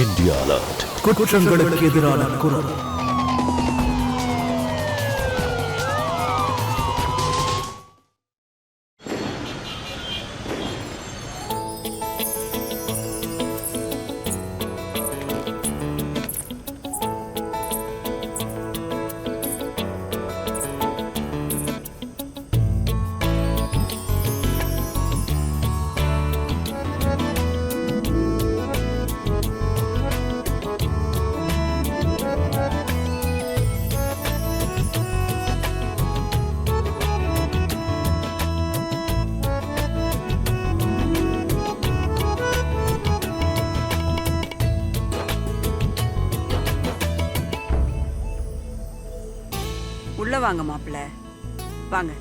India alert. குற்றங்களுக்கு எதிரான குரல். உள்ள வாங்க மாப்பிள்ள, வாங்க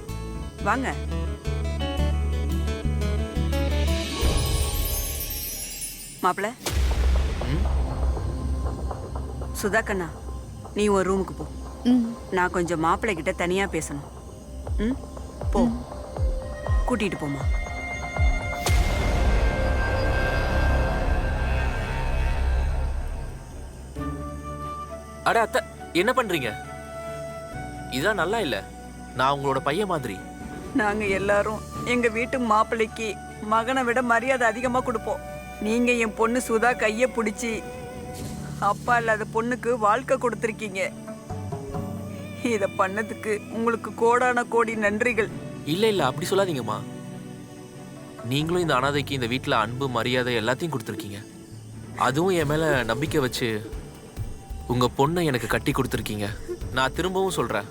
வாங்க. மாப்பிள்ள, சுதா கண்ணா, நீ ஒரு ரூமுக்கு போ. நான் கொஞ்சம் மாப்பிள்ளை கிட்ட தனியா பேசணும். ம், போ, கூட்டிட்டு போமா. அட அத்தை, என்ன பண்றீங்க? இதான் நல்லா இல்ல. நான் உங்களோட பையன் மாதிரி. நாங்க எல்லாரும் எங்க வீட்டு மாப்பிள்ளைக்கு மகனை விட மரியாதை அதிகமா கொடுப்போம். நீங்க என் பொண்ணு சுதா கைய பிடிச்சி அப்பா இல்லாத பொண்ணுக்கு வாழ்க்கை கொடுத்துருக்கீங்க. இத பண்ணதுக்கு உங்களுக்கு கோடான கோடி நன்றிகள். இல்ல இல்ல, அப்படி சொல்லாதீங்கம்மா. நீங்களும் இந்த அனாதைக்கு இந்த வீட்டுல அன்பு மரியாதை எல்லாத்தையும் கொடுத்துருக்கீங்க. அதுவும் என் மேல நம்பிக்கை வச்சு உங்க பொண்ணை எனக்கு கட்டி கொடுத்துருக்கீங்க. நான் திரும்பவும் சொல்றேன்,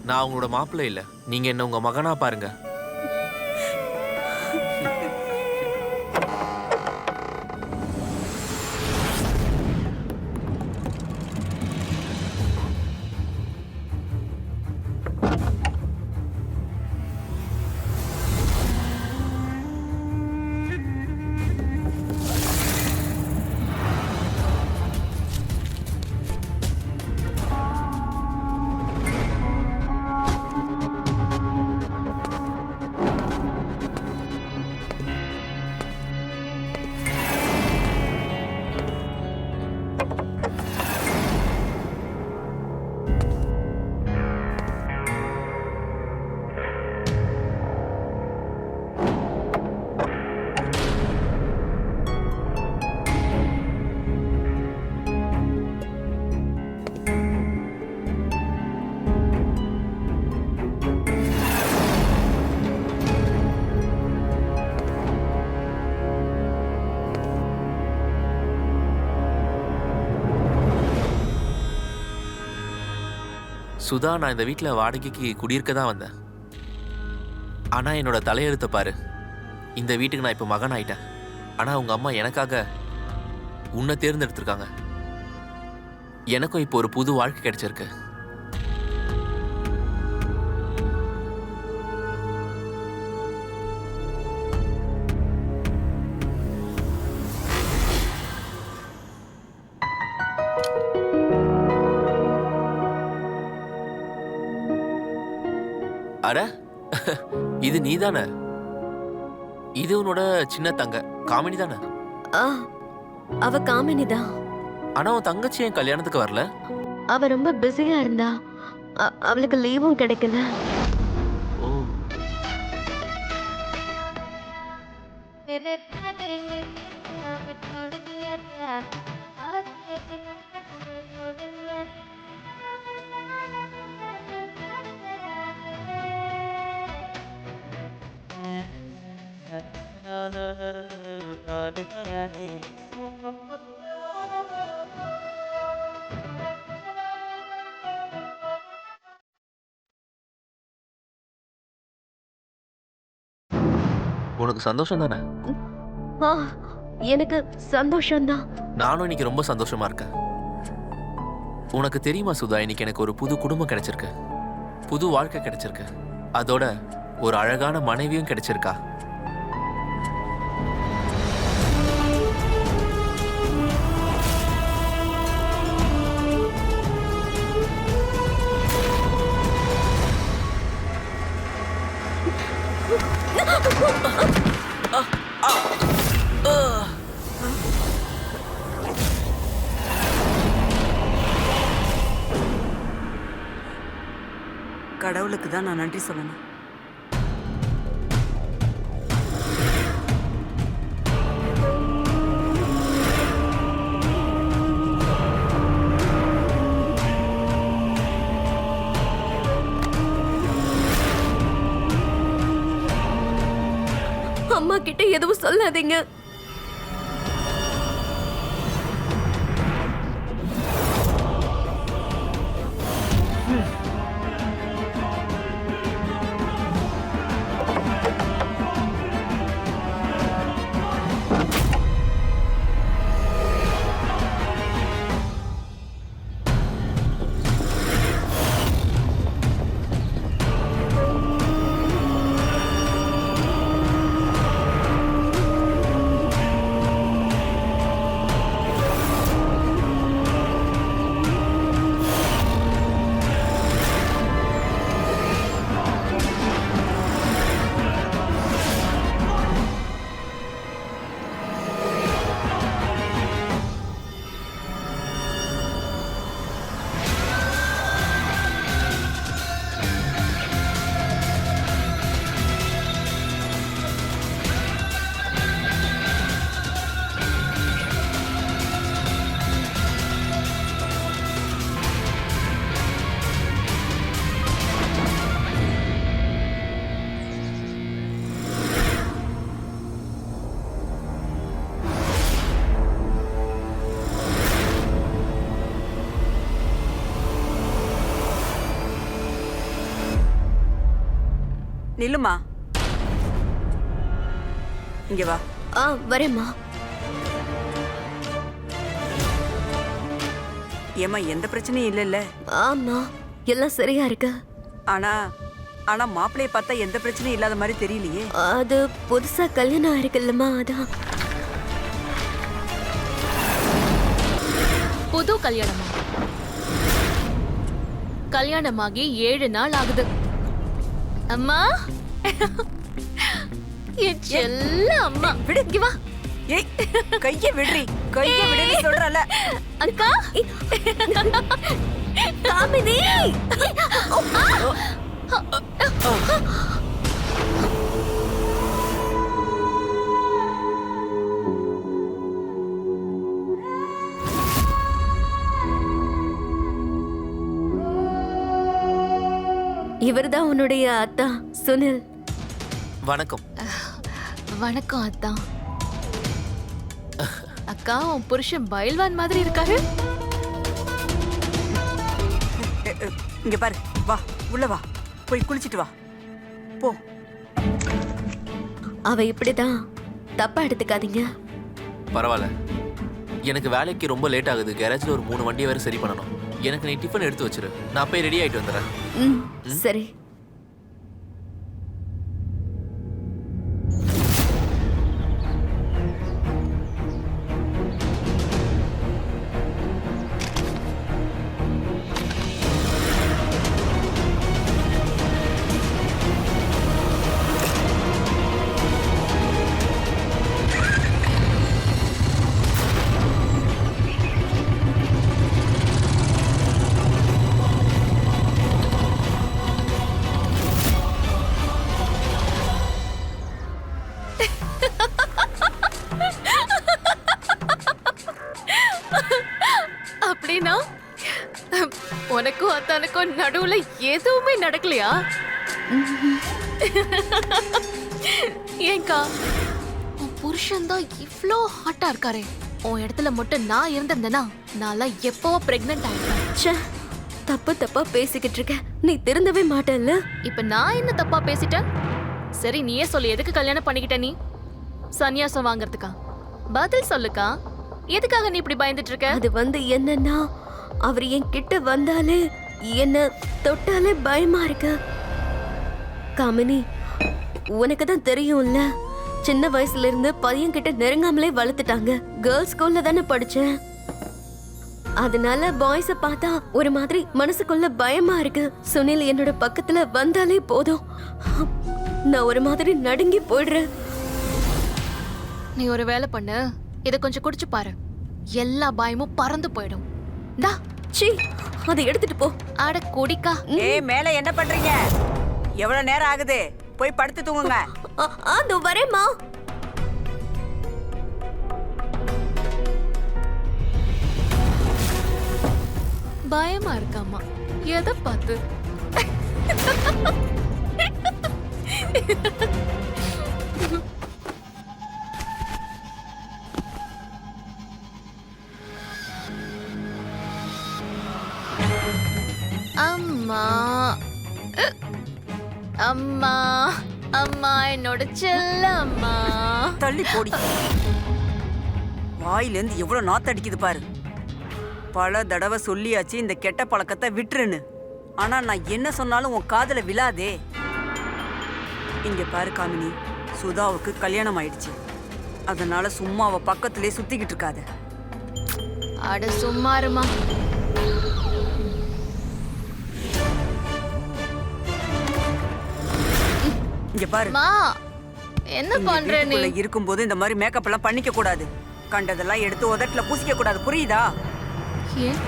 நான் உங்களோட மாப்பிள்ளை இல்ல, நீங்க என்ன உங்க மகனா பாருங்க. சுதா, நான் இந்த வீட்டில் வாடகைக்கு குடியிருக்க தான் வந்தேன். ஆனால் என்னோட தலையெழுத்தை பாரு, இந்த வீட்டுக்கு நான் இப்போ மகன் ஆயிட்டேன். ஆனால் உங்கள் அம்மா எனக்காக உன்னை தேர்ந்தெடுத்திருக்காங்க. எனக்கும் இப்போ ஒரு புது வாழ்க்கை கிடைச்சிருக்கு. அட, இது நீதானே? இது உன்னோட சின்ன தங்க காமினி தானே? அவ காமினி தான். ஆனா உன் தங்கச்சி என் கல்யாணத்துக்கு வரல. அவ ரொம்ப பிஸியா இருந்தா, அவளுக்கு லீவும் கிடைக்கல. ஓ, உனக்கு சந்தோஷம் தானே? எனக்கு சந்தோஷம்தான். நானும் இன்னைக்கு ரொம்ப சந்தோஷமா இருக்கேன். உனக்கு தெரியுமா சுதா, இன்னைக்கு எனக்கு ஒரு புது குடும்பம் கிடைச்சிருக்கு, புது வாழ்க்கை கிடைச்சிருக்கு, அதோட ஒரு அழகான மனைவியும் கிடைச்சிருக்கா. கடவுளுக்கு தான் நான் நன்றி சொல்லணும். அம்மா கிட்ட எதுவும் சொல்லாதீங்க. நில்லுமா, இங்க வா. வரேம்மா. ஏமா எந்த பிரச்சனையும் இல்லைல்ல? ஆமா, எல்லாம் சரியா இருக்கு. ஆனா ஆனா மாப்பிள்ளைய பார்த்தா எந்த பிரச்சனையும் இல்லாத மாதிரி தெரியலையே. அது புதுசா கல்யாணம் ஆயிருக்குல்லம்மா, அதான். புது கல்யாணமா? கல்யாணமாகி 7 நாள் ஆகுது. அம்மா, என் செல்ல அம்மா, விடு. இங்க வா. ஏய், கைய விடுறி, கைய விடுன்னு சொல்றல. அக்கா, காமினி, இவர்தான் உன்னுடைய அத்தா சுனில். வணக்கம். வணக்கம் அத்தா. அக்கா, உன் புருஷன் பயில்வான் மாதிரி இருக்காரு. இங்க பாரு, வா உள்ள வா, போய் குளிச்சிட்டு வா போ. அவ இப்படிதான், தப்பா எடுத்துக்காதீங்க. பரவாயில்ல, எனக்கு வேலைக்கு ரொம்ப லேட் ஆகுது. கேரேஜில் ஒரு 3 வண்டியை வேற சரி பண்ணணும். எனக்கு நீ டிஃபன் எடுத்து வச்சிரு, நான் போய் ரெடி ஆயிட்டு வந்துடுறேன். சரி. அப்படின்னா உனக்கும் அத்தானுக்கும் நடுவுல எதுவுமே நடக்கலையா? ஏங்கா, உன் புருஷன் தான் இவ்ளோ ஹாட்டா இருக்காரே, உன் இடத்துல மட்டும் நான் இருந்திருந்தேனா நான்லாம் எப்பவோ பிரெக்னென்ட் ஆயிட்டேன். ச்சே, தப்பு தப்பா பேசிக்கிட்டு இருக்க, நீ திருந்தவே மாட்டல்ல. இப்ப நான் என்ன தப்பா பேசிட்டேன்? சரி, நீயே சொல்லு, எதுக்கு கல்யாணம் பண்ணிக்கிட்ட? நீ சன்னியாசம் வாங்குறதுக்கா? பதில் சொல்லுக்கா, எதுக்காக நீ இப்படி பயந்துட்டு இருக்க? அது என்னன்னா, அவர் என் கிட்ட வந்தாலே, என்ன தொட்டாலே பயமா இருக்கு. காமினி, உனக்கு தான் தெரியும்ல, சின்ன வயசுல இருந்து பையன் கிட்ட நெருங்காமலே வளர்த்துட்டாங்க. கேர்ள்ஸ் ஸ்கூல்ல தானே படிச்சேன். அதனால பாய்ஸ பார்த்தா ஒரு மாதிரி மனசுக்குள்ள பயமா இருக்கு. சுனில் என்னோட பக்கத்துல வந்தாலே போதும், நான் ஒரு மாதிரி நடுங்கி போயிடுறேன். நீ ஒரு வேலை பண்ணு, இதை கொஞ்சம் குடிச்சு பாரு, எல்லா பயமும் பறந்து போயிடும். டா, சீ, அதை எடுத்துட்டு போ. அட குடிக்கா. ஏய் மேல என்ன பண்றீங்க? எவ்வளவு நேரம் ஆகுது? போய் படுத்து தூங்குங்க. அதோ வரேம்மா. பயமா இருக்காமா? எதை பார்த்து? அம்மா அம்மா அம்மா என்னோட செல்ல அம்மா. தள்ளி போடி. வாயிலேருந்து எவ்வளவு நாத்து அடிக்குது பாரு. பல தடவை சொல்லியாச்சு இந்த கெட்ட பழக்கத்தை விட்டுருன்னு. ஆனா நான் என்ன சொன்னாலும் உன் காதுல விழாதே. இங்க பாரு காமினி, சுதாவுக்கு கல்யாணம் ஆயிடுச்சு. அதனால சும்மா அவ பக்கத்திலே சுத்திக்கிட்டு இருக்காத. அட சும்மாருமா. இங்க பாரு, மா என்ன பண்ற நீ? இருக்கும்போது இந்த மாதிரி மேக்கப் எல்லாம் பண்ணிக்க கூடாது. கண்டதெல்லாம் எடுத்து உதட்டுல பூசிக்க கூடாது, புரியுதா? ஏன்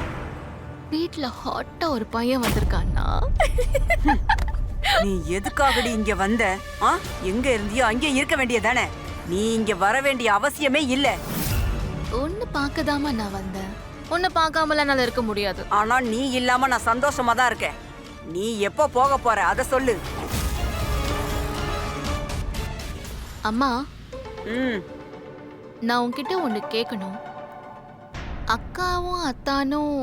வீட்ல ஹாட்டா ஒரு பையன் வந்திருக்கானா? நீ எதுக்காகடி இங்க வந்த? எங்க இருந்தியோ அங்கே இருக்க வேண்டியதானே. நீ இங்க வர வேண்டிய அவசியமே இல்ல. ஒன்னு பார்க்கதாமா நான் வந்தேன். உன்னை பார்க்காமல நான் இருக்க முடியாது. ஆனா நீ இல்லாம நான் சந்தோஷமா தான் இருக்கேன். நீ எப்போ போக போற அத சொல்லு. அம்மா, ம் நான் உன்கிட்ட ஒன்னு கேட்கணும். அக்காவும் அத்தானும்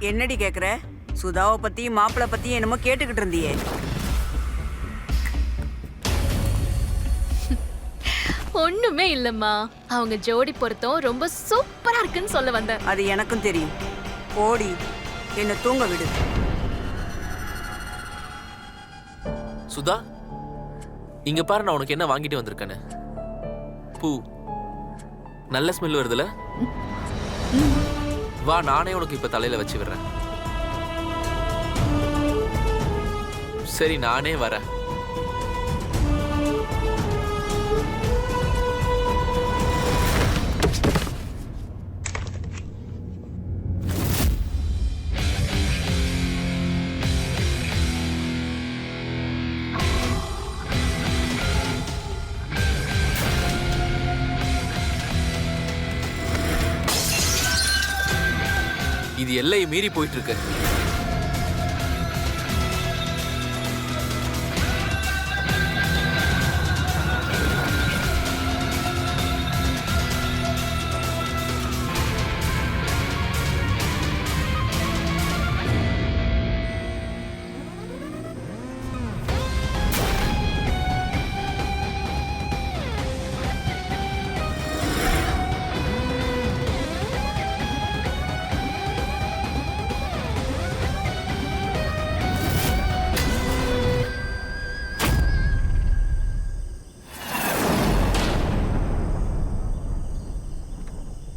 என்னடி கேக்குற? சுதாவை பத்தியும் மாப்பிள்ள பத்தியும் என்னமோ கேட்டுக்கிட்டு இருந்தியே. ஒண்ணுமே இல்லம்மா. அவங்க ஜோடி பொருத்தம் ரொம்ப சூப்பரா இருக்குன்னு சொல்ல வந்தேன். அது எனக்கும் தெரியும். போடி, என்ன தூங்க விடு. சுதா, இங்க பாரு நான் உனக்கு என்ன வாங்கிட்டு வந்திருக்கேன்னு. பூ. நல்ல ஸ்மெல் வருதுல? வா, நானே உனக்கு இப்ப தலையில வச்சு விடுறேன். சரி, நானே வரேன். இது எல்லையை மீறி போயிட்டு இருக்கு.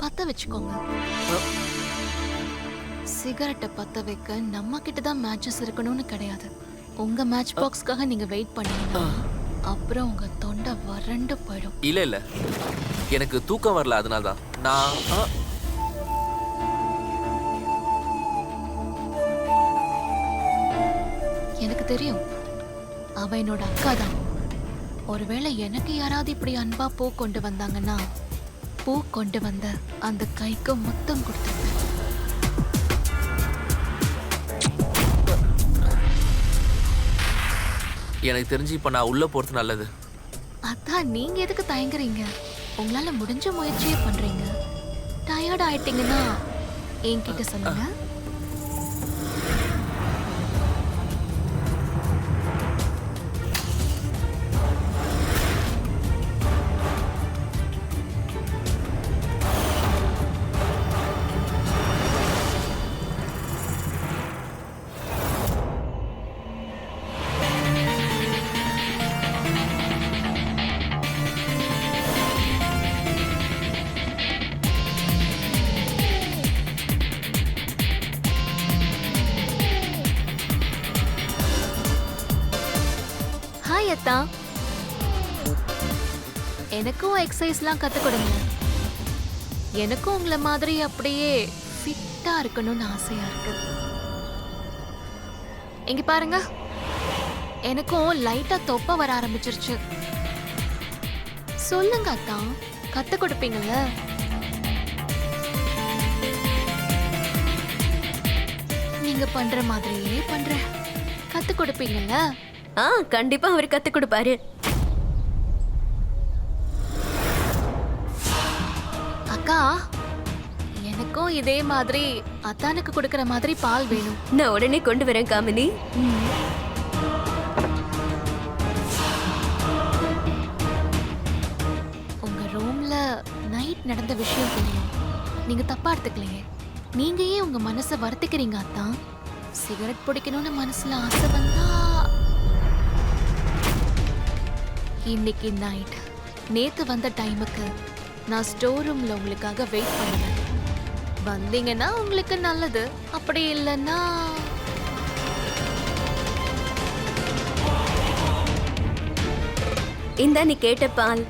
பத்த வச்சுக்கோங்க. சிகரெட்டை பத்த வைக்க நம்ம கிட்ட தான் மேட்சஸ் இருக்கணும்னு கிடையாது. உங்க மேட்ச் பாக்ஸ்க்காக நீங்க வெயிட் பண்ணீங்கன்னா அப்புறம் உங்க தொண்டை வறண்டு போயிடும். இல்ல இல்ல, எனக்கு தூக்கம் வரல, அதனால தான் நான் எனக்கு தெரியும் அவ என்னோட அக்கா தான். ஒருவேளை எனக்கு யாராவது இப்படி அன்பா பூ கொண்டு வந்தாங்கன்னா பூ கொண்டு வந்த அந்த கைக்கு முத்தம் கொடுத்துருவேன். எனக்கு தெரிஞ்சு இப்ப நான் உள்ள போறது நல்லது. அதான் நீங்க எதுக்கு தயங்குறீங்க? உங்களால முடிஞ்ச முயற்சியே பண்றீங்க. டயர்ட் ஆயிட்டீங்கன்னா என்கிட்ட சொல்லுங்க. அத்தா. எனக்கும் எக்ஸசைஸ்லாம் கற்றுக் கொடுங்க. எனக்கும் உங்களை மாதிரி அப்படியே ஃபிட்டா இருக்கணும்னு ஆசையா இருக்கு. இங்க பாருங்க, எனக்கும் லைட்டா தொப்பை வர ஆரம்பிச்சிருச்சு. சொல்லுங்க அத்தா, கத்து கொடுப்பீங்கல்ல? நீங்க பண்ற மாதிரியே பண்றேன். கத்து கொடுப்பீங்கல்ல? கண்டிப்பா அவர் கத்து கொடுப்பாரு. அக்கா, எனக்கும் இதே மாதிரி அத்தானுக்கு கொடுக்கற மாதிரி பால் வேணும். நான் உடனே கொண்டு வரேன் காமினி. உங்க ரூம்ல நைட் நடந்த விஷயம் தெரியும். நீங்க தப்பா எடுத்துக்கலையே. நீங்க ஏன் உங்க மனசை வருத்திக்கிறீங்க அத்தா? சிகரெட் பிடிக்கணும்னு மனசுல ஆசை வந்தா இன்னைக்கு நைட் நேத்து வந்த டைமுக்கு நான் ஸ்டோர் ரூம்ல உங்களுக்காக வெயிட் பண்ணுவேன். வந்தீங்கன்னா உங்களுக்கு நல்லது, அப்படி இல்லைன்னா இந்தா நீ கேட்ட பால்.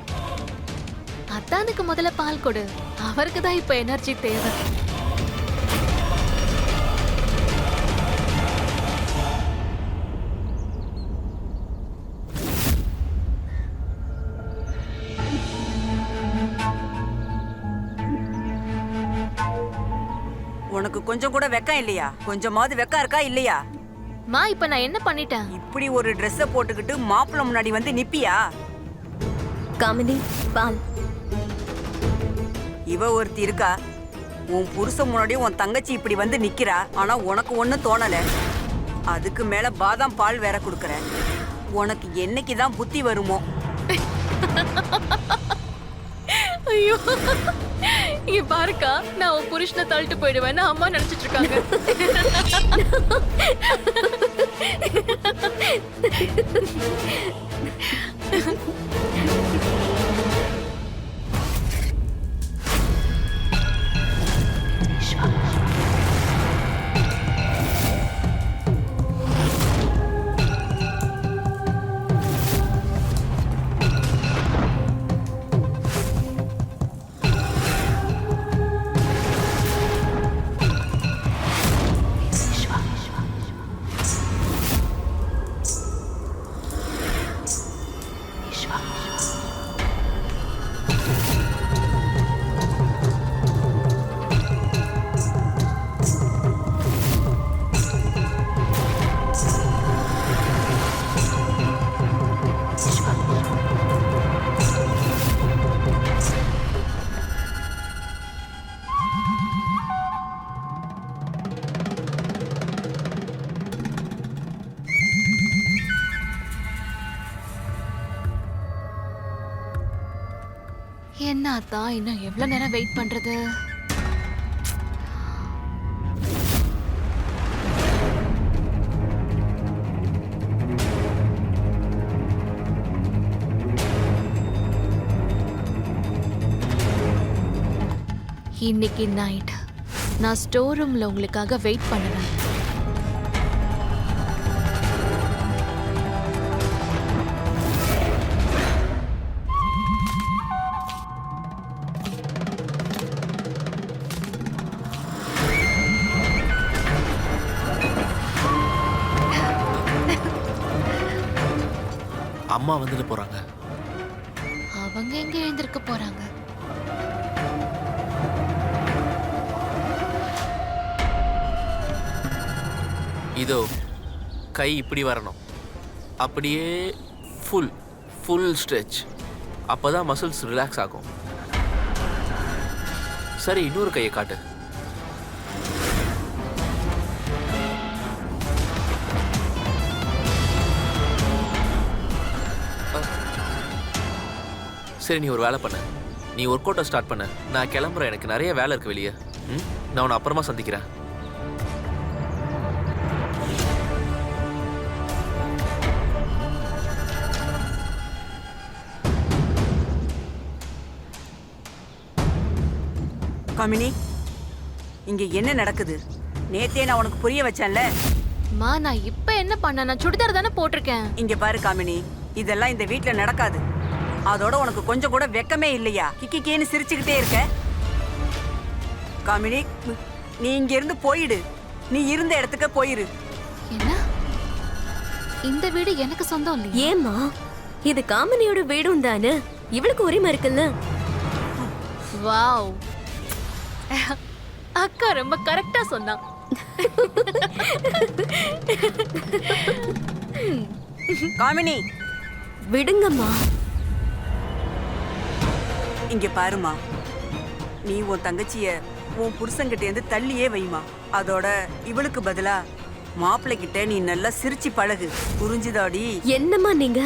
அத்தானுக்கு முதல்ல பால் கொடு. அவருக்கு தான் இப்ப எனர்ஜி தேவை. உனக்கு கொஞ்சம் கூட வெக்கம் இல்லையா? கொஞ்சமாவது வெக்கம் இருக்கா இல்லையா? மா, இப்ப நான் என்ன பண்ணிட்டேன்? இப்படி ஒரு ட்ரெஸ்ஸை போட்டுக்கிட்டு மாப்பிள்ளை முன்னாடி வந்து நிப்பியா? காமினி, பால். இவ ஒருத்தி இருக்கா, உன் புருஷன் முன்னாடி உன் தங்கச்சி இப்படி வந்து நிக்கிறா. ஆனா உனக்கு ஒண்ணும் தோணல. அதுக்கு மேல பாதாம் பால் வேற குடுக்கற. உனக்கு என்னைக்குதான் புத்தி வருமோ? ஐயோ, இங்க பாருக்கா, நான் உன் புருஷனை தள்ளிட்டு போயிடுவேன்னு அம்மா நினைச்சிட்டு இருக்காங்க. என்ன அத்தா, இன்னும் எவ்வளவு நேரம் வெயிட் பண்றது? இன்னைக்கு நைட் நான் ஸ்டோர் ரூம்ல உங்களுக்காக வெயிட் பண்ணுவேன். அம்மா வந்துட்டு போறாங்க. அவங்க எங்க எழுந்திருக்க போறாங்க? இதோ கை இப்படி வரணும், அப்படியே ஃபுல் ஸ்ட்ரெச். அப்பதான் மசில்ஸ் ரிலாக்ஸ் ஆகும். சரி, இன்னொரு கையை காட்டு. சரி, நீ ஒரு வேலை பண்ண. நீ ஒர்க் அவுட்டை ஸ்டார்ட் பண்ண. நான் கிளம்புறேன், எனக்கு நிறைய வேலை இருக்கு வெளியே. நான் உன்னை அப்புறமா சந்திக்கிறேன். காமினி, இங்க என்ன நடக்குது? நேத்தே நான் உனக்கு புரிய வச்சேன்ல. மா, நான் இப்ப என்ன பண்ண? நான் சுடிதார் தானே போட்டிருக்கேன். இங்க பாரு காமினி, இதெல்லாம் இந்த வீட்ல நடக்காது. அதோட உனக்கு கொஞ்சம் கூட வெக்கமே இல்லையா? கிக்கின்னு சிரிச்சுக்கிட்டே இருக்க. காமினி, நீ இங்க இருந்து போயிடு. நீ இருந்த இடத்துக்கு போயிரு. என்ன? இந்த வீடு எனக்கு சொந்தம் இல்லையா? ஏம்மா, இது காமினியோட வீடும் தானே, இவளுக்கு உரிமை இருக்குல்ல. வாவ், அக்கா ரொம்ப கரெக்டா சொன்னா. காமினி, விடுங்கம்மா. இங்க பாருமா, நீ உன் தங்கச்சிய உன் புருஷன்கிட்ட இருந்து தள்ளியே வைமா. அதோட இவளுக்கு பதிலா மாப்பிள்ளை கிட்ட நீ நல்லா சிரிச்சு பழகு. புரிஞ்சுதாடி? என்னம்மா நீங்க?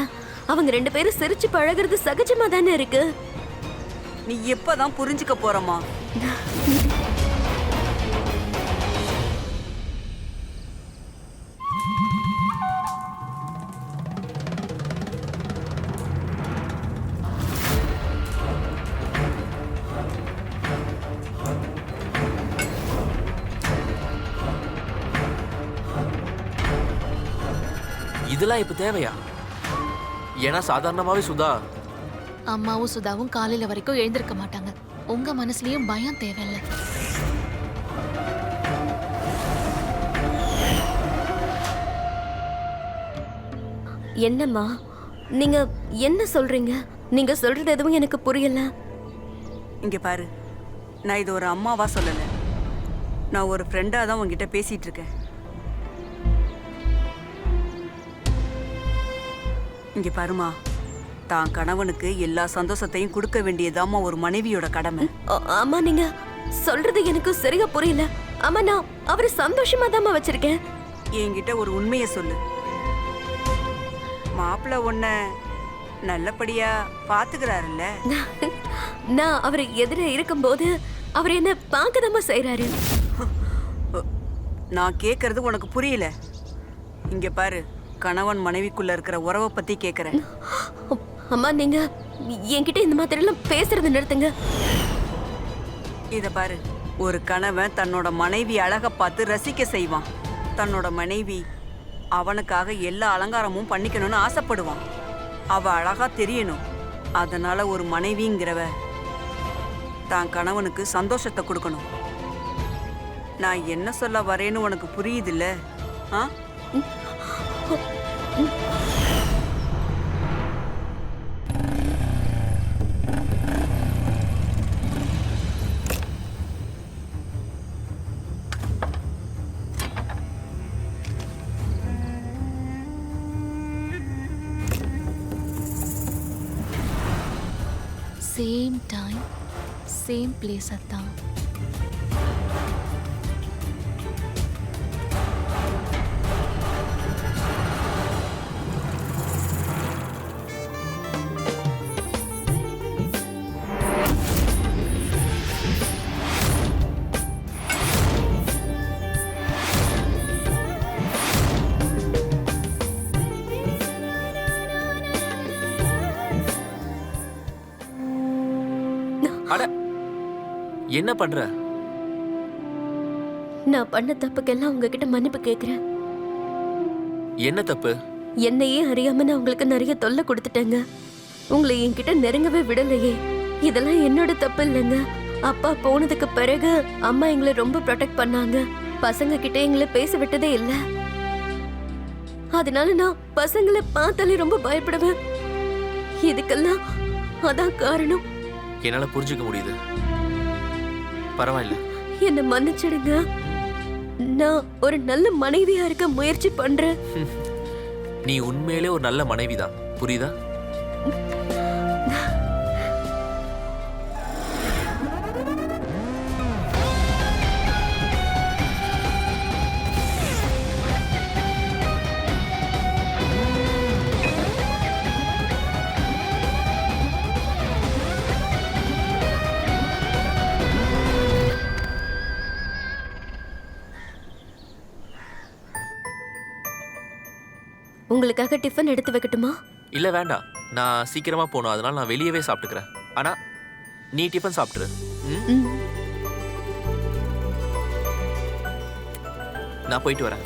அவங்க 2 பேரும் சிரிச்சு பழகுறது சகஜமா தானே இருக்கு. நீ எப்பதான் புரிஞ்சுக்க போறமா? இதெல்லாம் இப்ப தேவையா? ஏன்னா சாதாரணமாவே சுதா அம்மாவும் சுதாவும் காலையில வரைக்கும் எழுந்திருக்க மாட்டாங்க. உங்க மனசுலயும் பயம் தேவையில்ல. என்னம்மா நீங்க என்ன சொல்றீங்க? நீங்க சொல்றது எதுவும் எனக்கு புரியல. இங்க பாரு, நான் இது ஒரு அம்மாவா சொல்லல, நான் ஒரு ஃப்ரெண்டா தான் உன்கிட்ட பேசிட்டு இருக்கேன். இங்க பாருமா, தான் கணவனுக்கு எல்லா சந்தோஷத்தையும் கொடுக்க வேண்டியதாம்மா ஒரு மனைவியோட கடமை. ஆமா, நீங்க சொல்றது எனக்கு சரியா புரியல. ஆமா, நான் அவரை சந்தோஷமா தாம்மா வச்சிருக்கேன். என்கிட்ட ஒரு உண்மையை சொல்லு. மாப்பிள்ளை உன்ன நல்லபடியா பாத்துக்கிறாருல்ல? நான் அவர் எதிர இருக்கும்போது அவர் என்ன பார்க்கதாம்மா செய்யறாரு. நான் கேக்குறது உனக்கு புரியல. இங்க பாரு, கணவன் மனைவிக்குள்ள இருக்கிற உறவை பத்தி கேக்குறேன். அம்மா, நீங்க என்கிட்ட இந்த மாதிரி எல்லாம் பேசுறது நிறுத்துங்க. இத பாரு, ஒரு கணவன் தன்னோட மனைவி அழக பார்த்து ரசிக்க செய்வான். தன்னோட மனைவி அவனுக்காக எல்லா அலங்காரமும் பண்ணிக்கணும்னு ஆசைப்படுவான். அவ அழகா தெரியணும். அதனால ஒரு மனைவிங்கிறவ தான் கணவனுக்கு சந்தோஷத்தை கொடுக்கணும். நான் என்ன சொல்ல வரேன்னு உனக்கு புரியுதுல்ல? ஆ? சேம் டைம் சேம் பிளேஸ் அத்தான். அட, என்ன பண்ற? நான் பண்ண தப்புக்கெல்லாம் உங்ககிட்ட மன்னிப்பு கேக்குறேன். என்ன தப்பு? என்னையே அறியாம நான் உங்களுக்கு நிறைய தொல்லை கொடுத்துட்டேங்க. உங்களை என்கிட்ட நெருங்கவே விடலையே. இதெல்லாம் என்னோட தப்பு இல்லைங்க. அப்பா போனதுக்கு பிறகு அம்மா எங்களை ரொம்ப ப்ரொடெக்ட் பண்ணாங்க. பசங்க கிட்ட எங்களை பேச விட்டதே இல்ல. அதனால நான் பசங்களை பார்த்தாலே ரொம்ப பயப்படுவேன். இதுக்கெல்லாம் அதான் காரணம். என்னால புரிஞ்சுக்க முடியுது. பரவாயில்ல, என்ன மன்னிச்சிடுங்க. நான் ஒரு நல்ல மனைவியா இருக்க முயற்சி பண்றேன். நீ உண்மையிலே ஒரு நல்ல மனைவிதான். புரியுதா? உங்களுக்காக டிஃபன் எடுத்து வைக்கட்டுமா? இல்ல வேண்டாம், நான் சீக்கிரமா போகணும். அதனால நான் வெளியவே சாப்பிட்டுக்கிறேன். ஆனா நீ டிஃபன் சாப்பிட்டுரு. ம்? ம். நான் போயிட்டு வரேன்.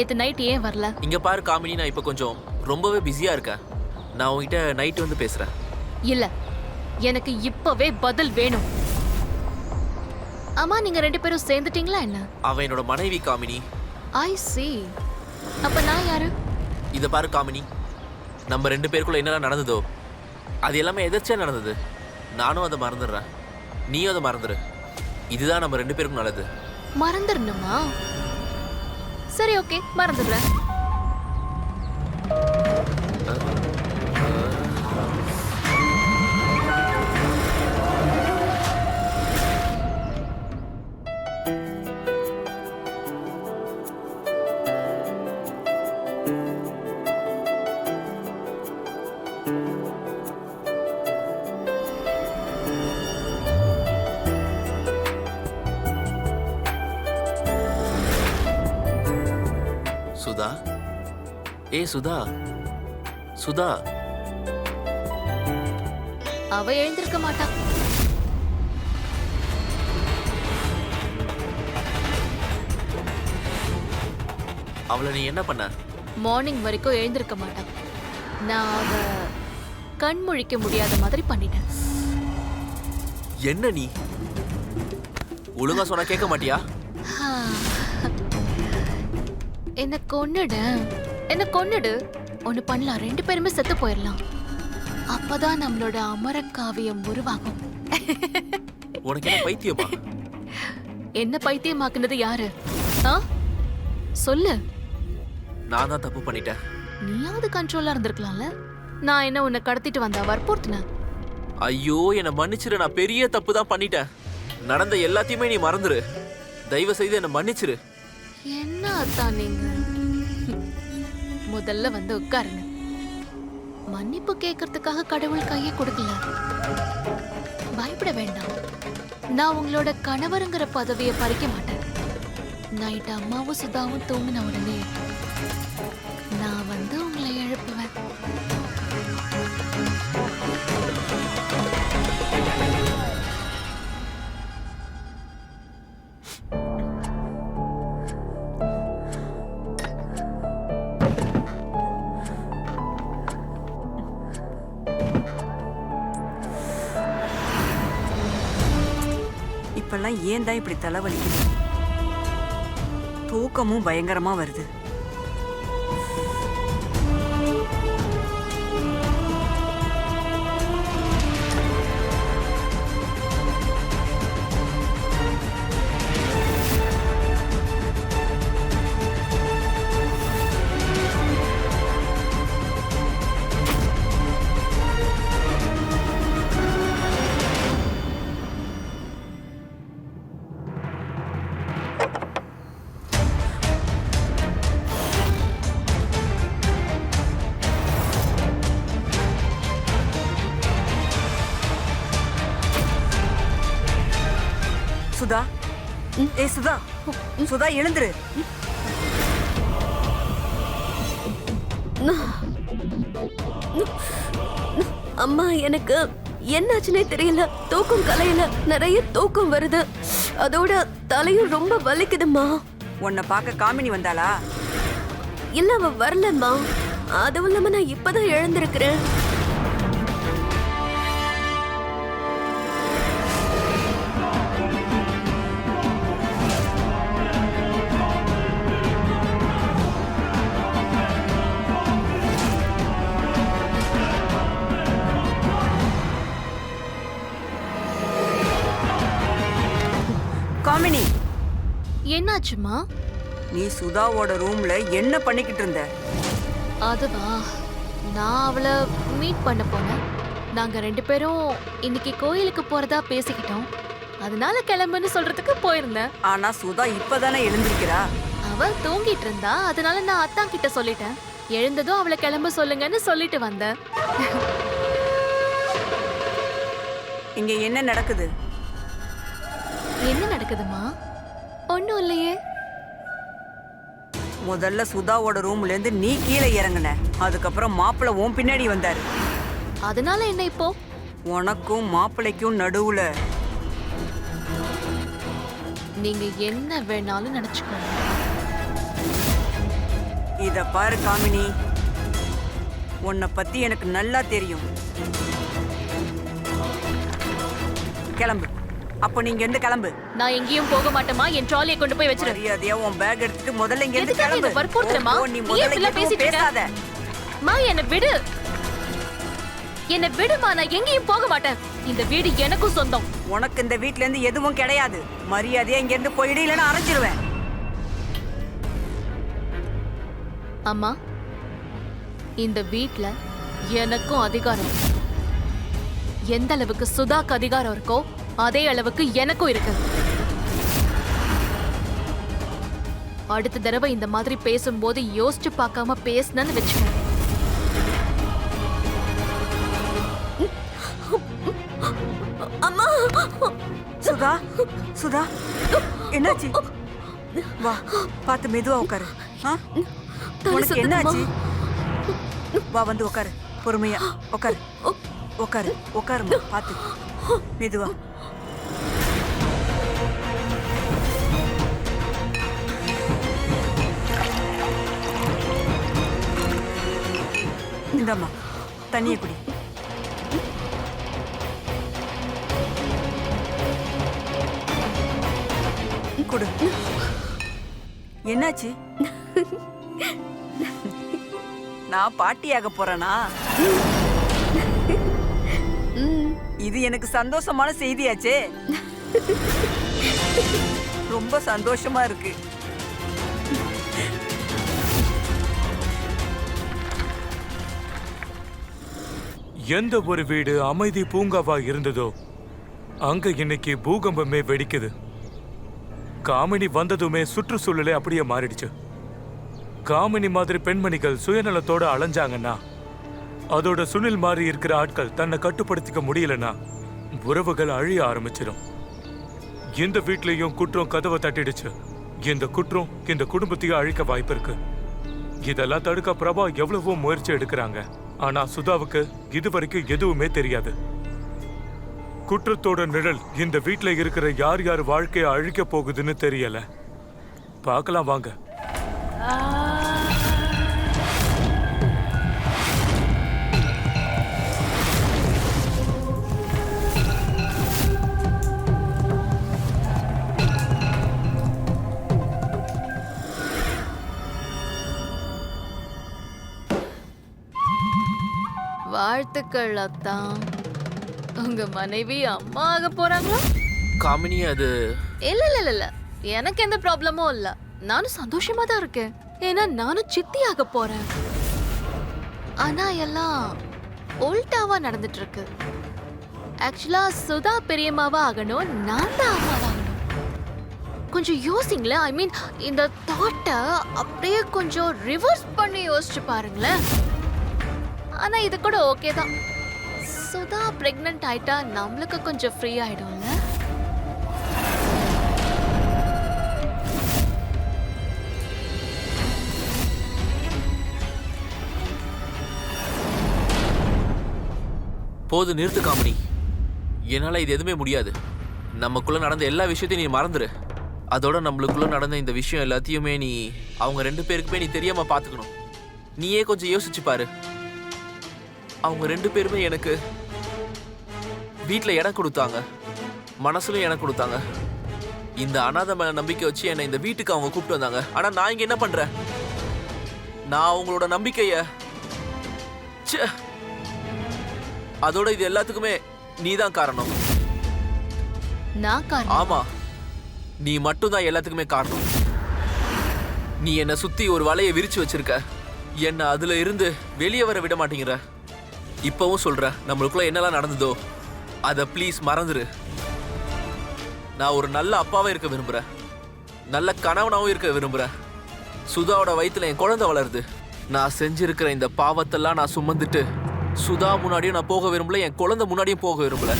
நேத்து நைட் ஏன் வரல? இங்க பாரு காமினி, நான் இப்ப கொஞ்சம் ரொம்பவே பிஸியா இருக்கேன். நான் உங்ககிட்ட நைட் வந்து பேசுறேன். இல்ல, எனக்கு இப்பவே பதில் வேணும். அம்மா, நீங்க 2 பேரும் சேர்ந்துட்டீங்களா என்ன? அவ என்னோட மனைவி காமினி. ஐ see. அப்ப நான் யாரு? இத பாரு காமினி, நம்ம 2 பேருக்குள்ள என்னெல்லாம் நடந்ததோ அது எல்லாமே எதாச்சும் நடந்தது. நானும் அதை மறந்துடுறேன், நீயும் அதை மறந்துடு. இதுதான் நம்ம 2 பேருக்கும் நல்லது. மறந்துடணுமா? சரி, ஓகே, மறந்துடுறேன். சுதா, சுதா, சுதா. அவ எழுந்திருக்க மாட்டா. அவளை நீ என்ன பண்ண? மார்னிங் வரைக்கும் எழுந்திருக்க மாட்டா. நான் அவ கண் முழிக்க முடியாத மாதிரி பண்ணிட்டேன். என்ன நீ ஒழுங்கா சொன்னா கேட்க மாட்டியா? என்ன கொன்னுடு. ஒண்ணு பண்ணலாம், 2 பேருமே செத்து போயிடலாம். அப்பதான் நம்மளோட அமர காவியம் உருவாகும். உனக்கு என்ன பைத்தியமா? என்ன பைத்தியமாக்குனது யாரு? சொல்லு. நான் தான் தப்பு பண்ணிட்டேன். நீயாவது கண்ட்ரோலா இருந்திருக்கலாம்ல. நான் என்ன உன்னை கடத்திட்டு வந்தா வற்புறுத்தினேன்? ஐயோ, என்னை மன்னிச்சிரு. நான் பெரிய தப்பு தான் பண்ணிட்டேன். நடந்த எல்லாத்தையுமே நீ மறந்துரு. தயவு செய்து என்னை மன்னிச்சிரு. என்ன அத்தான் நீங்க? முதல்ல வந்து உட்காருங்க. மன்னிப்பு கேட்கறதுக்காக கடவுள் கையை கொடுக்கல. பயப்பட வேண்டாம். நான் உங்களோட கணவருங்கிற பதவியை பறிக்க மாட்டேன். நைட் அம்மாவும் சுதாவும் தூங்கின உடனே நான் வந்து உங்களை எழுப்புவேன். இப்பெல்லாம் ஏன் தான் இப்படி தலைவலிக்குது? தூக்கமும் பயங்கரமா வருது. சுதா, சுதா, சுதா எழுந்துரு. அம்மா, எனக்கு என்னாச்சுன்னே தெரியல. தூக்கம் கலையல, நிறைய தூக்கம் வருது. அதோட தலையும் ரொம்ப வலிக்குதுமா. உன்னை பார்க்க காமினி வந்தாளா? இல்ல, அவ வரலம்மா. அதுவும் இல்லாம நான் இப்பதான் எழுந்திருக்கிறேன். காமினி, என்னாச்சுமா? நீ சுதாவோட ரூம்ல என்ன பண்ணிக்கிட்டு இருந்த? அதுவா, நான் அவளை மீட் பண்ண போனேன். நாங்க 2 பேரும் இன்னைக்கு கோயிலுக்கு போறதா பேசிக்கிட்டோம். அதனால கிளம்புன்னு சொல்றதுக்கு போயிருந்தேன். ஆனா சுதா இப்பதானே எழுந்திருக்கிறா. அவ தூங்கிட்டு இருந்தா, அதனால நான் அத்தான் கிட்ட சொல்லிட்டேன். எழுந்ததும் அவளை கிளம்ப சொல்லுங்கன்னு சொல்லிட்டு வந்தேன். இங்க என்ன நடக்குது? என்ன நடக்குதுமா? ஒண்ணும் இல்லையே. முதல்ல சுதாவோட ரூம்ல இருந்து நீ கீழே இறங்குன. அதுக்கப்புறம் மாப்பிள்ளை உன் பின்னாடி வந்தாரு. அதனால என்ன இப்போ? உனக்கும் மாப்பிள்ளைக்கும் நடுவுல நீங்க என்ன வேணாலும் நினைச்சுக்கோங்க. இத பாரு காமினி, உன்னை பத்தி எனக்கு நல்லா தெரியும். கிளம்பு. அப்ப நீங்க இருந்து கிளம்பு. நான் எங்கேயும் போக மாட்டேமா. என் ட்ராலியை கொண்டு போய் வச்சிரு. மரியாதையா உன் பேக் எடுத்துட்டு முதல்ல இங்க இருந்து எதுக்காக கிளம்பு. என்ன வற்புறுத்துறமா? நீ நீ முதல்ல இப்படிலாம் எதுவும் பேசிட்டு இருக்க? பேசாத. மா என்ன விடு. என்ன விடுமா, நான் எங்கேயும் போக மாட்டேன். இந்த வீடு எனக்கும் சொந்தம். உனக்கு இந்த வீட்ல இருந்து எதுவும் கிடையாது. மரியாதையா இங்க இருந்து போயிடு, இல்லைன்னா அரைஞ்சிருவேன். அம்மா, இந்த வீட்ல எனக்கும் அதிகாரம் இருக்கு. எந்த அளவுக்கு சுதாக்கு அதிகாரம் இருக்கோ அதே அளவுக்கு எனக்கும் இருக்கு. அடுத்த தடவை இந்த மாதிரி பேசும்போது யோசிச்சு பார்க்காம பேசுனன்னு வச்சுக்கோ. அம்மா, சுதா, சுதா, என்னாச்சு? வா, பார்த்து மெதுவா உட்காரு. ஆ? உனக்கு என்னாச்சு? வா, வந்து உட்காரு. பொறுமையா உட்காரு. உட்காரு, உட்காருமா. பார்த்து மெதுவா. இந்தாம்மா, தண்ணியை குடி. குடு. என்னாச்சு? நான் பாட்டியாக போறேனா? இது எனக்கு சந்தோஷமான செய்தியாச்சே. ரொம்ப சந்தோஷமா இருக்கு. எந்த ஒரு வீடு அமைதி பூங்காவா இருந்ததோ அங்க இன்னைக்கு பூகம்பமே வெடிக்குது. காமினி வந்ததுமே சுற்றுச்சூழலே அப்படியே மாறிடுச்சு. காமினி மாதிரி பெண்மணிகள் சுயநலத்தோட அலைஞ்சாங்கன்னா, அதோட சுனில் மாதிரி இருக்கிற ஆட்கள் தன்னை கட்டுப்படுத்திக்க முடியலன்னா உறவுகள் அழிய ஆரம்பிச்சிடும். இந்த வீட்லயும் குற்றம் கதவை தட்டிடுச்சு. இந்த குற்றம் இந்த குடும்பத்தையும் அழிக்க வாய்ப்பு இருக்கு. இதெல்லாம் தடுக்க பிரபா எவ்வளவோ முயற்சி எடுக்கிறாங்க. ஆனா சுதாவுக்கு இதுவரைக்கும் எதுவுமே தெரியாது. குற்றத்தோட நிழல் இந்த வீட்ல இருக்கிற யார் யார் வாழ்க்கையை அழிக்க போகுதுன்னு தெரியல. பார்க்கலாம் வாங்க. வாழ்த்துக்கள் அத்தான். உங்க மனைவி அம்மா ஆக போறாங்களா? காமினி, அது இல்ல இல்ல இல்ல இல்ல, எனக்கு எந்த ப்ராப்ளமும் இல்ல. நானும் சந்தோஷமா தான் இருக்கேன். ஏன்னா நானும் சித்தி ஆக போறேன். ஆனா எல்லாம் உல்டாவா நடந்துட்டு இருக்கு. ஆக்சுவலா சுதா பெரியம்மாவா ஆகணும், நான் தான் அம்மாவா ஆகணும். கொஞ்சம் யோசிங்களேன். ஐ மீன், இந்த தாட்டை அப்படியே கொஞ்சம் ரிவர்ஸ் பண்ணி யோசிச்சு பாருங்களேன். ஆனா இது கூட ஓகே தான். சுதா பிரெக்னன்ட் ஆயிட்டா நம்மளுக்கு கொஞ்சம் ஃப்ரீ ஆயிடும்ல. போது, நிறுத்து காமினி. என்னால இது எதுவுமே முடியாது. நமக்குள்ள நடந்த எல்லா விஷயத்தையும் நீ மறந்துரு. அதோட நம்மளுக்குள்ள நடந்த இந்த விஷயம் எல்லாத்தையுமே நீ அவங்க 2 பேருக்குமே நீ தெரியாம பாத்துக்கணும். நீயே கொஞ்சம் யோசிச்சு பாரு. அவங்க 2 பேருமே எனக்கு வீட்டுல இடம் கொடுத்தாங்க, மனசுலயும் இடம் கொடுத்தாங்க. இந்த அனாதை மேல நம்பிக்கை வச்சு என்னை இந்த வீட்டுக்கு அவங்க கூப்பிட்டு வந்தாங்க. ஆனா நான் இங்க என்ன பண்றேன்? நான் அவங்களோட நம்பிக்கைய அதோட இது எல்லாத்துக்குமே நீதான் காரணம். நான் காரணம்? ஆமா, நீ மட்டும்தான் எல்லாத்துக்குமே காரணம். நீ என்னை சுத்தி ஒரு வலையை விரிச்சு வச்சிருக்க. என்ன அதுல இருந்து வெளியே வர விட மாட்டேங்கிற. இப்பவும் சொல்ற, நம்மளுக்குள்ள என்னெல்லாம் நடந்ததோ அதை ப்ளீஸ் மறந்துரு. நான் ஒரு நல்ல அப்பாவே இருக்க விரும்புறேன், நல்ல கணவனாவும் இருக்க விரும்புறேன். சுதாவோட வயித்துல என் குழந்தை வளருது. நான் செஞ்சிருக்கிற இந்த பாவத்தெல்லாம் நான் சுமந்துட்டு சுதா முன்னாடியும் நான் போக விரும்பல, என் குழந்தை முன்னாடியும் போக விரும்பல.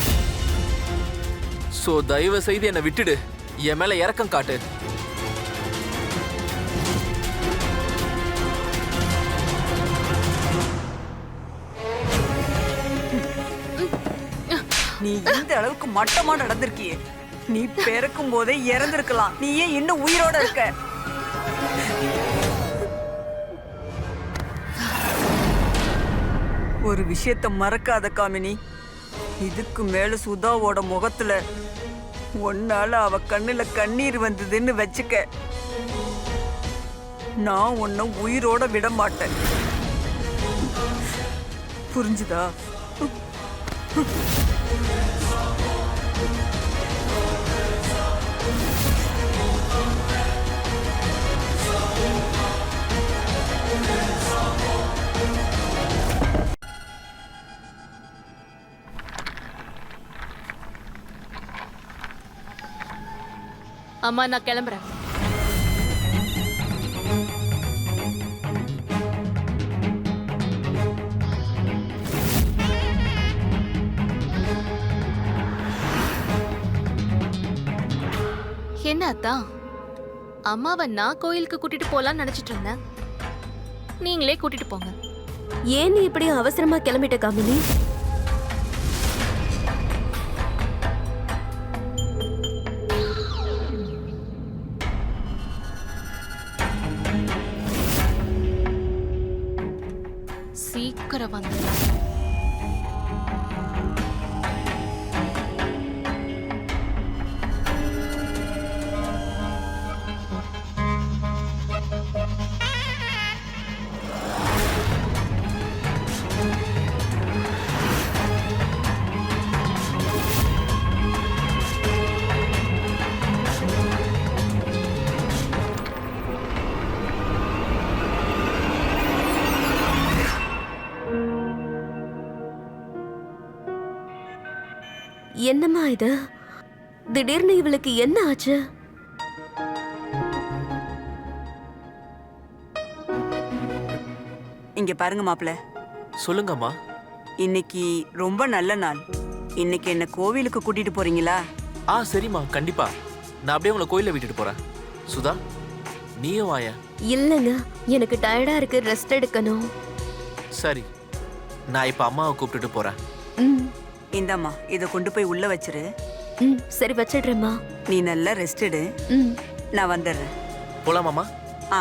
சோ தயவு செய்து என்னை விட்டுடு, என் மேல இரக்கம் காட்டு. நீ இந்த அளவுக்கு மட்டமா நடந்திருக்கியே. நீ பிறக்கும் போதே இறந்திருக்கலாம். நீ ஏன் இன்னும் உயிரோட இருக்க? ஒரு விஷயத்த மறக்காத காமினி. இதுக்கு மேல சுதாவோட முகத்துல ஒன்னால அவ கண்ணுல கண்ணீர் வந்ததுன்னு வச்சுக்க, நான் உன்னை உயிரோட விட மாட்டேன். புரிஞ்சுதா? அம்மா நான் கிளம்புறேன். என்ன அத்தா, அம்மாவை நான் கோயிலுக்கு கூட்டிட்டு போலான்னு நினைச்சிட்டு இருந்தேன். நீங்களே கூட்டிட்டு போங்க. ஏன் நீ இப்படி அவசரமா கிளம்பிட்ட காமினி? சீக்கிரம் வந்துடலாம். என்னம்மா இது? திடீர்னு இவளுக்கு என்ன ஆச்சு? இங்க பாருங்க மாப்பிள்ள, சொல்லுங்கம்மா. இன்னைக்கு ரொம்ப நல்ல நாள். இன்னைக்கு என்ன கோவிலுக்கு கூட்டிட்டு போறீங்களா? சரிம்மா, கண்டிப்பா. நான் அப்படியே உங்களை கோயிலில் விட்டுட்டு போறேன். சுதா, நீயும் வாயா. இல்லைங்க, எனக்கு டயர்டா இருக்கு, ரெஸ்ட் எடுக்கணும். சரி, நான் இப்போ அம்மாவை கூப்பிட்டுட்டு போறேன். ம் இந்தாம்மா, இதை கொண்டு போய் உள்ள வச்சிரு. ம் சரி, வச்சிடுறேம்மா. நீ நல்லா ரெஸ்ட் எடு, ம் நான் வந்துடுறேன். போலாமாம்மா? ஆ.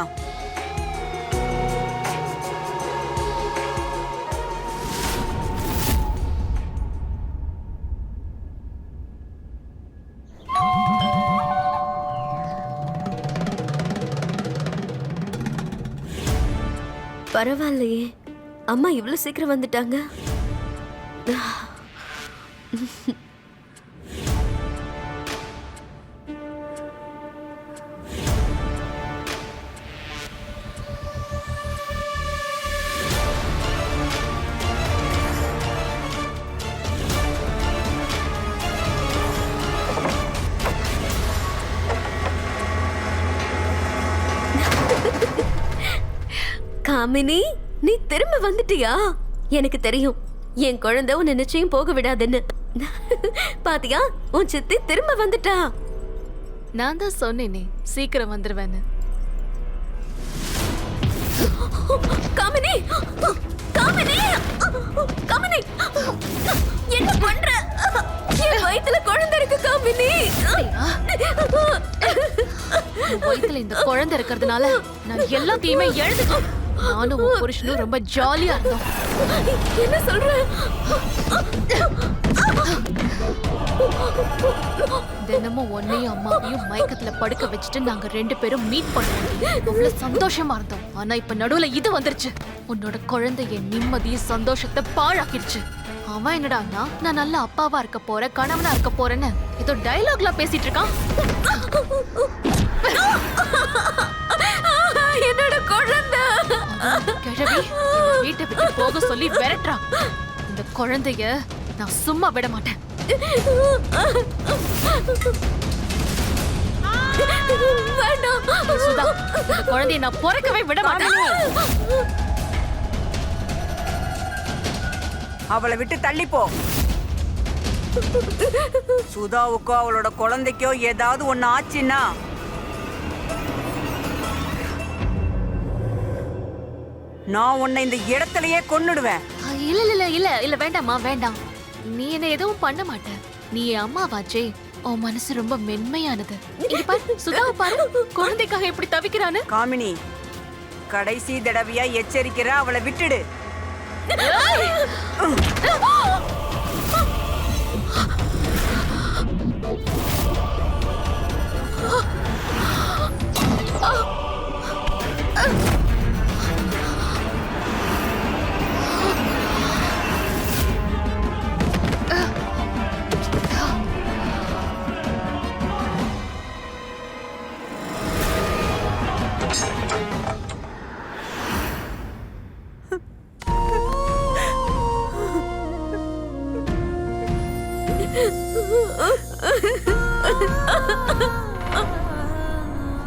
பரவாயில்லையே, அம்மா இவ்வளவு சீக்கிரம் வந்துட்டாங்க. காமினி, நீ திரும்ப வந்துட்டியா? எனக்கு தெரியும், என் குழந்தை உன்னை நிச்சயம் போக விடாதுன்னு. பாத்தியா, உன் சித்தி திரும்ப வந்துட்டா. நான் தான் சொன்னேனே சீக்கிரம் வந்துருவேன்னு. காமினி, காமினி, காமினி, என்ன பண்ற? என் வயித்துல குழந்தை இருக்கு காமினி. வயித்துல இந்த குழந்தை இருக்கிறதுனால நான் எல்லாத்தையுமே எழுதுட்டேன். நானும் உன் புருஷனும் ரொம்ப ஜாலியா இருந்தோம். என்ன சொல்ற? தினமும் உன்னையும் அம்மாவையும் மயக்கத்துல படுக்க வச்சுட்டு நாங்க 2 பேரும் மீட் பண்ணுவோம். அவ்வளவு சந்தோஷமா இருந்தோம். ஆனா இப்ப நடுவுல இது வந்துருச்சு. உன்னோட குழந்தை என் நிம்மதியும் சந்தோஷத்தை பாழாக்கிடுச்சு. அவன் என்னடான்னா, நான் நல்ல அப்பாவா இருக்க போறேன், கணவனா இருக்க போறேன்னு ஏதோ டயலாக்ல பேசிட்டு இருக்கான். என்னோட குழந்தை கிழவி வீட்டை விட்டு போக சொல்லி விரட்டுறான். இந்த குழந்தைய நான் சும்மா விட மாட்டேன். வேண்டாம் சுதா, இந்த குழந்தைய நான் பிறக்கவே விட மாட்டேன். அவளை விட்டு தள்ளி போ. சுதாவுக்கோ அவளோட குழந்தைக்கோ ஏதாவது ஒண்ணு ஆச்சுன்னா நான் உன்னை இந்த இடத்துலயே கொன்னுடுவேன். இல்ல இல்ல இல்ல இல்ல வேண்டாம்மா, வேண்டாம். நீ என்ன எதுவும் பண்ண மாட்ட. நீ என் அம்மாவாச்சே. உன் மனசு ரொம்ப மென்மையானது. இங்க பாரு, சுதாவை பாரு, குழந்தைக்காக எப்படி தவிக்கிறான்னு. காமினி, கடைசி தடவையா எச்சரிக்கிற, அவளை விட்டுடு.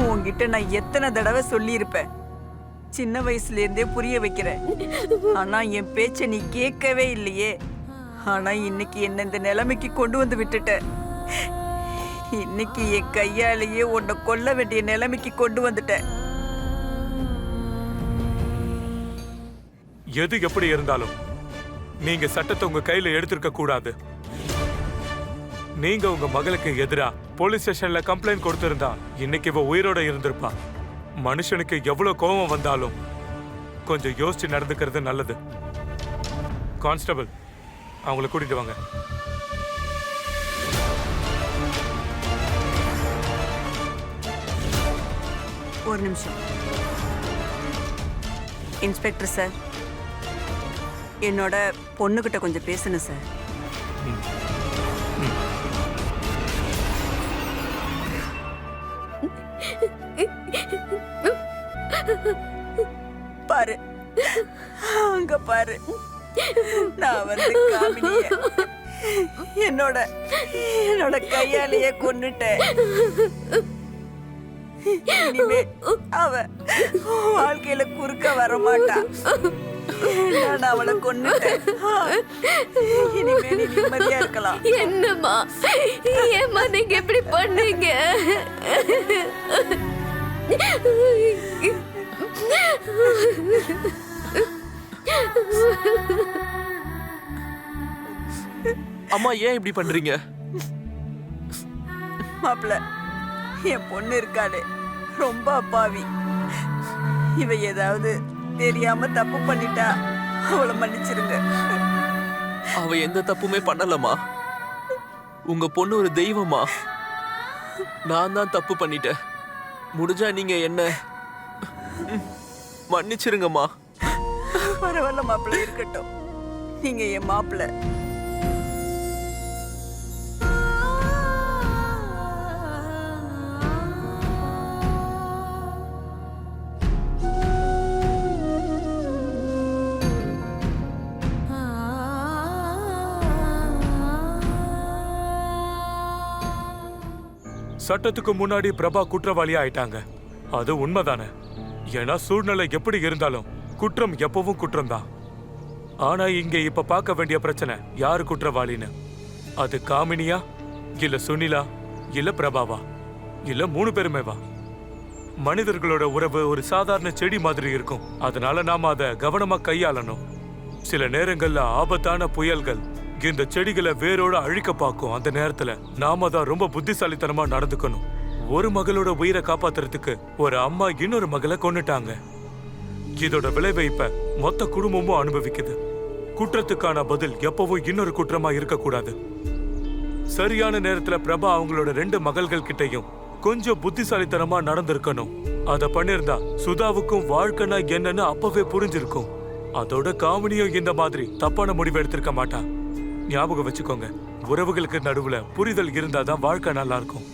உன்கிட்ட நான் எத்தனை தடவை சொல்லியிருப்பேன், சின்ன வயசுல இருந்தே புரிய வைக்கிறேன். ஆனா என் பேச்ச நீ கேட்கவே இல்லையே. ஆனா இன்னைக்கு என்ன இந்த நிலைமைக்கு கொண்டு வந்து விட்டுட்ட. இன்னைக்கு என் கையாலேயே உன்னை கொல்ல வேண்டிய நிலைமைக்கு கொண்டு வந்துட்டேன். எது எப்படி இருந்தாலும் நீங்க சட்டத்தை உங்க கையில எடுத்திருக்க கூடாது. நீங்க உங்க மகளுக்கு எதிரா போலீஸ் ஸ்டேஷன்ல கம்ப்ளைண்ட் கொடுத்திருந்தா இன்னைக்கு இவ உயிரோட இருந்திருப்பா. மனுஷனுக்கு எவ்வளவு கோபம் வந்தாலும் கொஞ்சம் யோசிச்சு நடந்துக்கிறது நல்லது. கான்ஸ்டபிள், அவங்களை கூட்டிட்டு வாங்க. ஒரு நிமிஷம். இன்ஸ்பெக்டர் சார், என்னோட பொண்ணுகிட்ட கொஞ்சம் பேசணும் சார். பாரு, அங்க பாரு. நான் வந்து காமினிய என்னோட கையாலேயே கொன்னுட்டேன். இனிமே அவ வாழ்க்கையில குறுக்க வரமாட்டா. நான் அவளை கொன்னுட்டேன். இனிமே நீ நிம்மதியா இருக்கலாம். என்னம்மா, ஏம்மா நீங்க எப்படி பண்ணீங்க? அம்மா ஏன் இப்படி பண்றீங்க? மாப்பிள்ள, என் பொண்ணு இருக்காளே ரொம்ப அப்பாவி. இவ ஏதாவது தெரியாம தப்பு பண்ணிட்டா அவளை மன்னிச்சிருங்க. அவ எந்த தப்புமே பண்ணலம்மா. உங்க பொண்ணு ஒரு தெய்வமா. நான் தான் தப்பு பண்ணிட்டேன். முடிஞ்சா நீங்க என்ன மன்னிச்சிருங்கம்மா. பரவாயில்ல மாப்பிள்ள, இருக்கட்டும். நீங்க என் மாப்பிள்ள. சட்டத்துக்கு முன்னாடி பிரபா குற்றவாளி ஆயிட்டாங்க. அது உண்மைதானே? ஏன்னா சூழ்நிலை எப்படி இருந்தாலும் குற்றம் எப்பவும் குற்றம் தான். ஆனா இங்க இப்ப பார்க்க வேண்டிய பிரச்சனை யாரு குற்றவாளின்னு. அது காமினியா, இல்ல சுனிலா, இல்ல பிரபாவா, இல்ல 3 பேருமேவா? மனிதர்களோட உறவு ஒரு சாதாரண செடி மாதிரி இருக்கும். அதனால நாம அதை கவனமா கையாளணும். சில நேரங்கள்ல ஆபத்தான புயல்கள் இந்த செடிகளை வேரோட அழிக்க பார்க்கும். அந்த நேரத்துல நாம தான் ரொம்ப புத்திசாலித்தனமா நடந்துக்கணும். ஒரு மகளோட உயிரை காப்பாத்துறதுக்கு ஒரு அம்மா இன்னொரு மகளை கொன்னுட்டாங்க. இதோட விளைவை இப்ப மொத்த குடும்பமும் அனுபவிக்குது. குற்றத்துக்கான பதில் எப்பவும் இன்னொரு குற்றமா இருக்கக்கூடாது. சரியான நேரத்துல பிரபா அவங்களோட 2 மகள்கள் கிட்டையும் கொஞ்சம் புத்திசாலித்தனமா நடந்திருக்கணும். அத பண்ணிருந்தா சுதாவுக்கும் வாழ்க்கைனா என்னன்னு அப்பவே புரிஞ்சிருக்கும். அதோட காமினியும் இந்த மாதிரி தப்பான முடிவு எடுத்திருக்க மாட்டா. ஞாபகம் வச்சுக்கோங்க, உறவுகளுக்கு நடுவுல புரிதல் இருந்தாதான் வாழ்க்கை நல்லா இருக்கும்.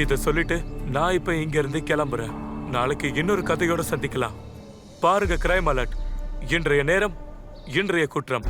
இத சொல்லிட்டு நான் இப்ப இங்க இருந்து கிளம்புறேன். நாளைக்கு இன்னொரு கதையோட சந்திக்கலாம். பாருங்க கிரைம் அலர்ட். இன்றைய நேரம், இன்றைய குற்றம்.